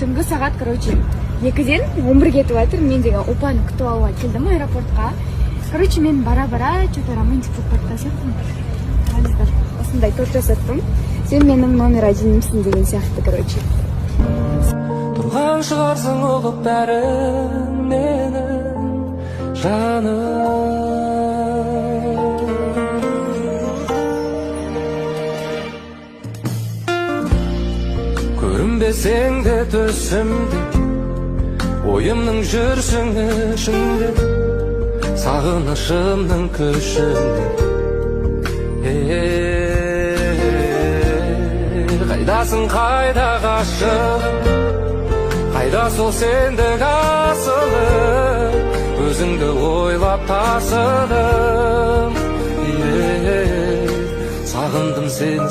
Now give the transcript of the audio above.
түнгі сағат, короче, 2-ден 11 кетіп жатыр. Мен деген опаны күтіп алуға келдім аэропортқа. Короче, мен бара-бара что-то романтик болып бара жатырмын. Осындай торт жасаттым. Сен менің номер 1-имсің деген сияқты, короче. Тұрған шығарсың ұғып бәрін менің жаным. Көрінбесең де түсімде, ойымның жүрсің ішінде, сағынышымның күшінде. Қайдасың қайда ғашығым, қайда сол сендік асылым, өзіңді ойлап тасыдым. Сағындым сені,